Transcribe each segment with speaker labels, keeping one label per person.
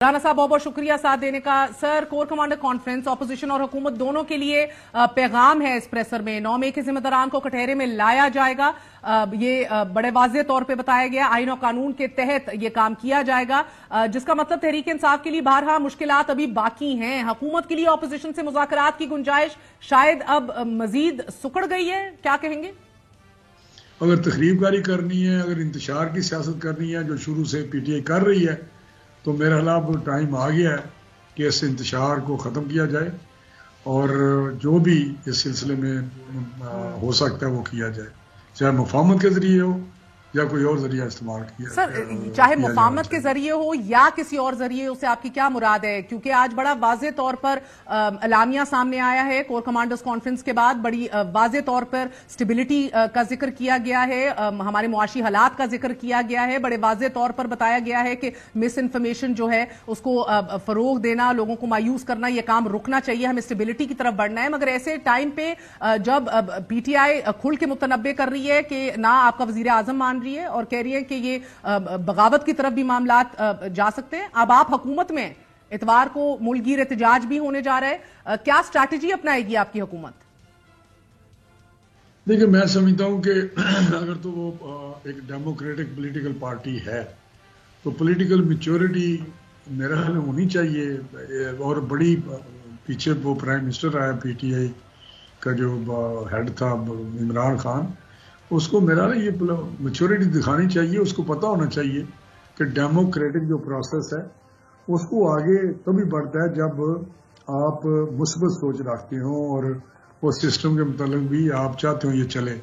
Speaker 1: राना साहब बहुत बहुत शुक्रिया साथ देने का। Sir, core commander conference opposition और हुकूमत दोनों के लिए पैगाम है इस प्रेसर में। 9 मई के जिम्मेदारान को कटहरे में लाया जाएगा। ये बड़े वाज़ेह तौर पे बताया गया, आईन और कानून के तहत ये काम किया जाएगा, जिसका मतलब तहरीक इंसाफ के लिए बारहा मुश्किलात अभी बाकी हैं। हुकूमत के लिए अपोजिशन से मुज़ाकरात की गुंजाइश शायद अब मजीद सुकड़ गई है, क्या कहेंगे?
Speaker 2: अगर तखरीबकारी करनी है, अगर इंतशार की सियासत करनी है जो शुरू से पीटीआई कर रही है, तो मेरे ख्याल टाइम आ गया है कि इस इंतशार को ख़त्म किया जाए और जो भी इस सिलसिले में हो सकता है वो किया जाए, चाहे मुफाहमत के ज़रिए हो या कोई और जरिया इस्तेमाल किया।
Speaker 1: सर, चाहे मुफाहमत के जरिए हो या किसी और जरिए, उससे आपकी क्या मुराद है? क्योंकि आज बड़ा वाज़ेह तौर पर अलामिया सामने आया है। कोर कमांडर्स कॉन्फ्रेंस के बाद बड़ी वाज़ेह तौर पर स्टेबिलिटी का जिक्र किया गया है, हमारे मुआशी हालात का जिक्र किया गया है, बड़े वाज़ेह तौर पर बताया गया है कि मिस इन्फॉर्मेशन जो है उसको फरोग देना, लोगों को मायूस करना, यह काम रुकना चाहिए, हमें स्टेबिलिटी की तरफ बढ़ना है। मगर ऐसे टाइम पे जब पीटीआई खुल के मुतनब्बे कर रही है कि ना आपका वजीर आजम मान रही है और कह रही है कि ये बगावत की तरफ भी मामलात जा सकते हैं। अब आप हुकूमत में इतवार को मुल्कगीर एहतजाज भी होने जा रहा है, क्या स्ट्रैटेजी अपनाएगी आपकी हुकूमत?
Speaker 2: देखिए, मैं समझता हूं कि अगर तो वो एक डेमोक्रेटिक पॉलिटिकल पार्टी है तो पॉलिटिकल मैच्योरिटी मेरा ख्याल होनी चाहिए। और बड़ी पीछे वो प्राइम मिनिस्टर आया पीटीआई का जो हेड था इमरान खान, उसको मेरा ये मैच्योरिटी दिखानी चाहिए। उसको पता होना चाहिए कि डेमोक्रेटिक जो प्रोसेस है उसको आगे तभी बढ़ता है जब आप मुस्बत सोच रखते हो और वो सिस्टम के मुताबिक भी आप चाहते हो ये चले।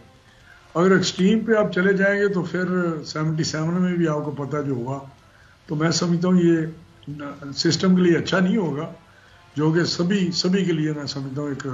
Speaker 2: अगर एक्सट्रीम पे आप चले जाएंगे तो फिर 77 में भी आपको पता जो हुआ, तो मैं समझता हूँ ये सिस्टम के लिए अच्छा नहीं होगा, जो कि सभी के लिए मैं समझता हूँ एक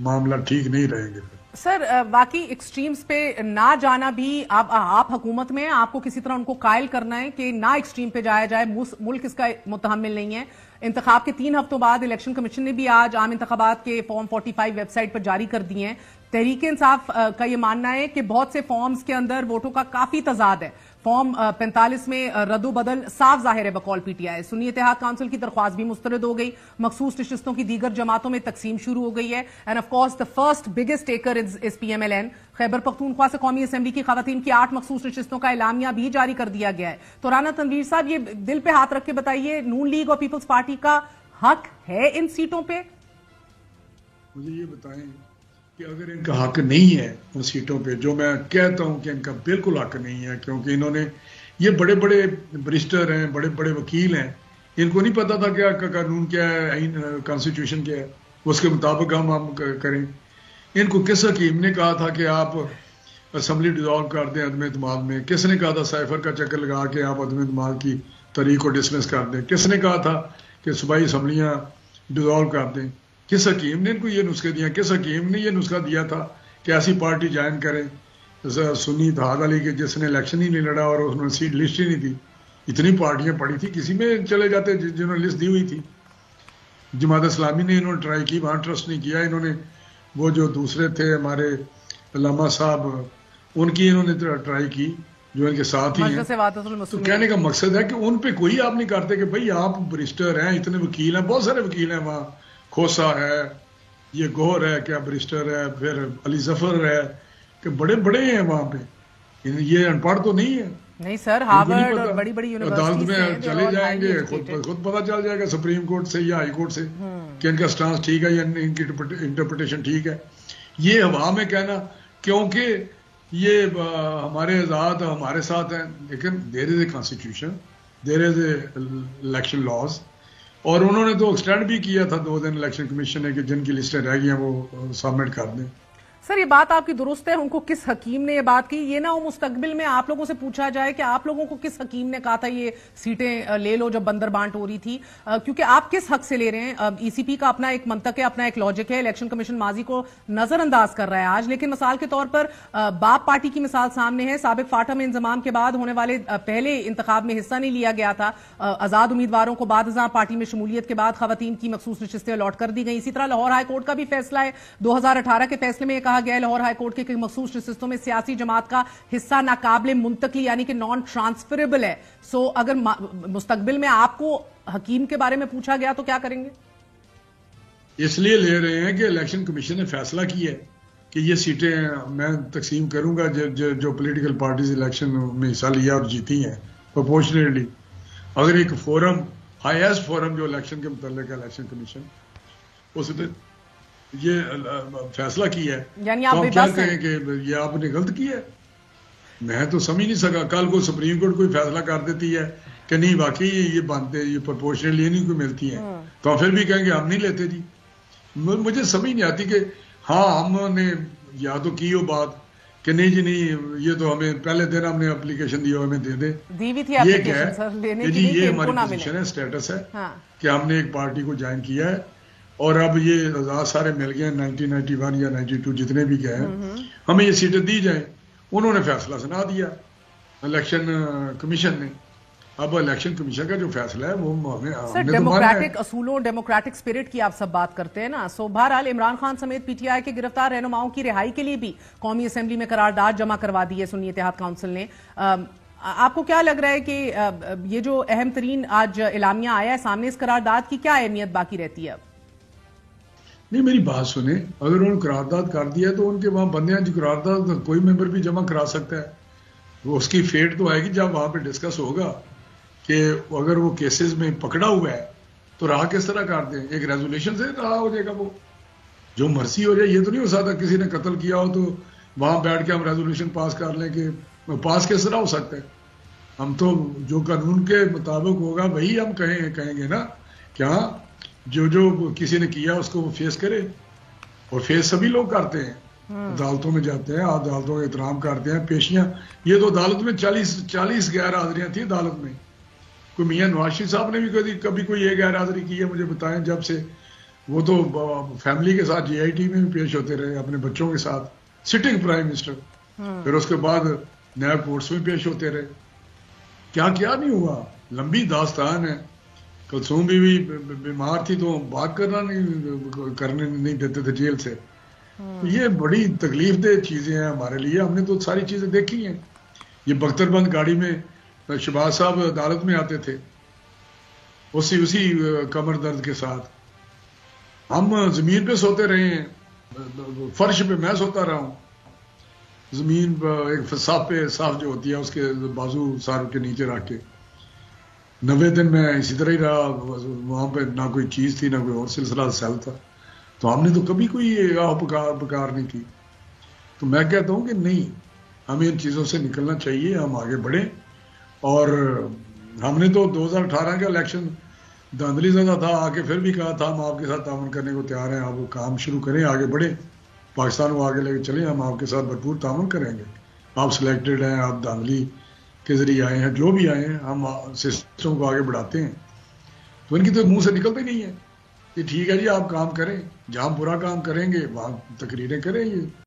Speaker 2: मामला ठीक नहीं रहेंगे।
Speaker 1: सर, बाकी एक्सट्रीम्स पे ना जाना भी, आप हुकूमत में आपको किसी तरह उनको कायल करना है कि ना एक्सट्रीम पे जाया जाए, मुल्क इसका मुतहम्मिल नहीं है। इंतखाब के 3 हफ्तों बाद इलेक्शन कमीशन ने भी आज आम इंतखाबात के फॉर्म 45 वेबसाइट पर जारी कर दिए हैं। तहरीक इंसाफ का ये मानना है कि बहुत से फॉर्म्स के अंदर वोटों का काफी तजाद है। फॉर्म 45 में रद्दो बदल साफ जाहिर है बकौल पीटीआई। सुन्नी इत्तेहाद काउंसिल की दरख्वास्त भी मुस्तरद हो गई, मखसूस नशिस्तों की दीगर जमातों में तकसीम शुरू हो गई है। End of course the first biggest taker is PMLN. Khyber Pakhtunkhwa से कौमी असेंबली की खवातीन की 8 मखसूस नशिस्तों का एलामिया भी जारी कर दिया गया है। तो राना तनवीर साहब, ये दिल पे हाथ रख के बताइए, नून लीग और पीपल्स पार्टी का हक है इन सीटों पे?
Speaker 2: मुझे ये बताएं कि अगर इनका हक नहीं है उन सीटों पे, जो मैं कहता हूं कि इनका बिल्कुल हक नहीं है, क्योंकि इन्होंने ये बड़े बड़े बैरिस्टर हैं, बड़े बड़े वकील हैं, इनको नहीं पता था क्या कानून क्या है, कॉन्स्टिट्यूशन क्या है, उसके मुताबिक हम करें। इनको किस हकीम ने कहा था कि आप असम्बली डिजॉल्व कर दें अदम एतमाद में? किसने कहा था साइफर का चक्कर लगा के आप अदम एतमाद की तहरीक को डिसमिस कर दें? किसने कहा था कि सूबाई असम्बलियाँ डिजॉल्व कर दें? किस हकीम ने इनको ये नुस्खे दिया? किस हकीम ने ये नुस्खा दिया था कि ऐसी पार्टी ज्वाइन करें सुन्नी इत्तेहाद अली के, जिसने इलेक्शन ही नहीं लड़ा और उन्होंने सीट लिस्ट ही नहीं दी? इतनी पार्टियां पड़ी थी, किसी में चले जाते जिन्होंने लिस्ट दी हुई थी। जमात इस्लामी ने इन्होंने ट्राई की, वहां ट्रस्ट नहीं किया इन्होंने। वो जो दूसरे थे हमारे अल्लामा साहब, उनकी इन्होंने ट्राई की जो इनके साथ ही हैं। तो कहने का मकसद है कि उन पे कोई आप नहीं करते कि भाई आप बैरिस्टर हैं, इतने वकील हैं, बहुत सारे वकील हैं वहाँ, खोसा है, ये गोहर है, क्या बैरिस्टर है, फिर अली जफर है, कि बड़े बड़े हैं वहां पे, ये अनपढ़ तो नहीं है।
Speaker 1: नहीं सर, हार्वर्ड और बड़ी बड़ी
Speaker 2: अदालत में चले जाएंगे, खुद पता चल जाएगा सुप्रीम कोर्ट से या हाई कोर्ट से कि इनका स्टांस ठीक है या इनकी इंटरप्रिटेशन ठीक है। ये हवा में कहना, क्योंकि ये हमारे आजाद हमारे साथ हैं, लेकिन there is a constitution, there is a election laws, और उन्होंने तो एक्सटेंड भी किया था 2 दिन इलेक्शन कमीशन ने कि जिनकी लिस्टें रह गई हैं वो सबमिट कर दें।
Speaker 1: सर, ये बात आपकी दुरुस्त है, उनको किस हकीम ने ये बात की, ये ना हो मुस्तकबिल में आप लोगों से पूछा जाए कि आप लोगों को किस हकीम ने कहा था ये सीटें ले लो जब बंदर बांट हो रही थी, क्योंकि आप किस हक से ले रहे हैं? ईसीपी का अपना एक मंतक है, अपना एक लॉजिक है, इलेक्शन कमीशन माजी को नजरअंदाज कर रहा है आज। लेकिन मिसाल के तौर पर बाप पार्टी की मिसाल सामने है। साबिक फाटा में इंजमाम के बाद होने वाले पहले इंतखाब में हिस्सा नहीं लिया गया था। आजाद उम्मीदवारों को बाद पार्टी में शमूलियत के बाद खवातीन की मखसूस नशिस्तें अलॉट कर दी गई। इसी तरह लाहौर हाई कोर्ट का भी फैसला है, 2018 के फैसले में कहा گیا ہے لاہور ہائی کورٹ کے مخصوص نشستوں میں سیاسی جماعت کا حصہ ناقابل منتقلی یعنی کہ نان ٹرانسفریبل ہے. سو اگر مستقبل میں آپ کو حکیم کے بارے میں پوچھا گیا تو کیا کریں گے؟
Speaker 2: اس لیے لے رہے ہیں کہ الیکشن کمیشن نے فیصلہ کیا ہے کہ یہ سیٹیں میں تقسیم کروں گا جو پولیٹیکل پارٹیز الیکشن میں حصہ لیا اور جیتی ہیں پرپورشنیٹلی. اگر ایک فورم ہائیسٹ فورم جو الیکشن کے متعلق ہے الیکشن کمیشن اس نے یہ فیصلہ کیا ہے
Speaker 1: یعنی
Speaker 2: تو ہم کیا کہیں کہ یہ آپ نے غلط کیا ہے؟ میں تو سمجھ نہیں سکا. کل کو سپریم کورٹ کوئی فیصلہ کر دیتی ہے کہ نہیں واقعی یہ بنتے یہ پرپورشنیٹلی نہیں کوئی ملتی ہیں تو ہم پھر بھی کہیں گے ہم نہیں لیتے جی. مجھے سمجھ نہیں آتی کہ ہاں ہم نے یا تو کی ہو بات کہ نہیں جی نہیں یہ تو ہمیں پہلے دن ہم نے اپلیکیشن دی ہمیں دے دے. یہ کیا ہے کہ جی یہ ہماری پوزیشن ہے اسٹیٹس ہے کہ ہم نے ایک پارٹی کو جوائن کیا ہے اور اب یہ اعزاز سارے مل گئے 1991 یا 92 جتنے بھی گئے ہیں ہمیں یہ سیٹیں دی جائیں. انہوں نے فیصلہ سنا دیا الیکشن کمیشن نے. اب الیکشن کمیشن کا جو فیصلہ ہے وہ ہمیں
Speaker 1: سر ڈیموکریٹک اصولوں ڈیموکریٹک اسپرٹ کی آپ سب بات کرتے ہیں نا. سو بہرحال عمران خان سمیت پی ٹی آئی کے گرفتار رہنماؤں کی رہائی کے لیے بھی قومی اسمبلی میں قرارداد جمع کروا دی ہے سنی اتحاد کونسل نے. آپ کو کیا لگ رہا ہے کہ یہ جو اہم ترین آج اعلامیہ آیا ہے سامنے اس قرارداد کی کیا اہمیت باقی رہتی ہے اب؟
Speaker 2: نہیں میری بات سنیں, اگر انہوں نے قرارداد کر دیا تو ان کے وہاں بندے ہیں جو قرارداد کوئی ممبر بھی جمع کرا سکتا ہے. وہ اس کی فیٹ تو آئے گی جب وہاں پہ ڈسکس ہوگا کہ اگر وہ کیسز میں پکڑا ہوا ہے تو رہا کس طرح کر دیں. ایک ریزولیشن سے رہا ہو جائے گا, وہ جو مرضی ہو جائے. یہ تو نہیں ہو سکتا کسی نے قتل کیا ہو تو وہاں بیٹھ کے ہم ریزولیشن پاس کر لیں کہ پاس کس طرح ہو سکتا ہے. ہم تو جو قانون کے مطابق ہوگا وہی ہم کہیں گے نا. کیا جو کسی نے کیا اس کو وہ فیس کرے, اور فیس سبھی لوگ کرتے ہیں. عدالتوں میں جاتے ہیں, عدالتوں کا احترام کرتے ہیں, پیشیاں. یہ تو عدالت میں 40 غیر حاضریاں تھیں عدالت میں. کوئی میاں نواز شریف صاحب نے بھی کبھی کوئی یہ غیر حاضری کی ہے مجھے بتائیں جب سے. وہ تو فیملی کے ساتھ جی آئی ٹی میں بھی پیش ہوتے رہے اپنے بچوں کے ساتھ, سٹنگ پرائم منسٹر. پھر اس کے بعد نیب کورٹس میں پیش ہوتے رہے. کیا نہیں ہوا, لمبی داستان ہے. کلثوم بھی بیمار تھی تو بات کرنے نہیں دیتے تھے جیل سے. یہ بڑی تکلیف دہ چیزیں ہیں ہمارے لیے. ہم نے تو ساری چیزیں دیکھی ہیں. یہ بختر بند گاڑی میں شہباز صاحب عدالت میں آتے تھے اسی کمر درد کے ساتھ. ہم زمین پہ سوتے رہے ہیں, فرش پہ میں سوتا رہا ہوں. زمین ایک صاف جو ہوتی ہے اس کے بازو سار کے نیچے رکھ کے 90 دن میں اسی طرح ہی رہا. وہاں پہ نہ کوئی چیز تھی نہ کوئی اور سلسلہ سیل تھا. تو ہم نے تو کبھی کوئی پکار نہیں کی. تو میں کہتا ہوں کہ نہیں, ہمیں ان چیزوں سے نکلنا چاہیے, ہم آگے بڑھیں. اور ہم نے تو 2018 کا الیکشن دھاندلی زدہ تھا, آگے پھر بھی کہا تھا ہم آپ کے ساتھ تعاون کرنے کو تیار ہیں. آپ وہ کام شروع کریں, آگے بڑھیں, پاکستان کو آگے لے کے چلیں. ہم آپ کے ساتھ بھرپور تعاون کریں گے. آپ سلیکٹڈ ہیں, آپ دھاندلی کے ذریعے آئے ہیں, جو بھی آئے ہیں ہم سسٹم کو آگے بڑھاتے ہیں. تو ان کی تو منہ سے نکلتے نہیں ہے کہ ٹھیک ہے جی آپ کام کریں, جہاں برا کام کریں گے وہاں تقریریں کریں. یہ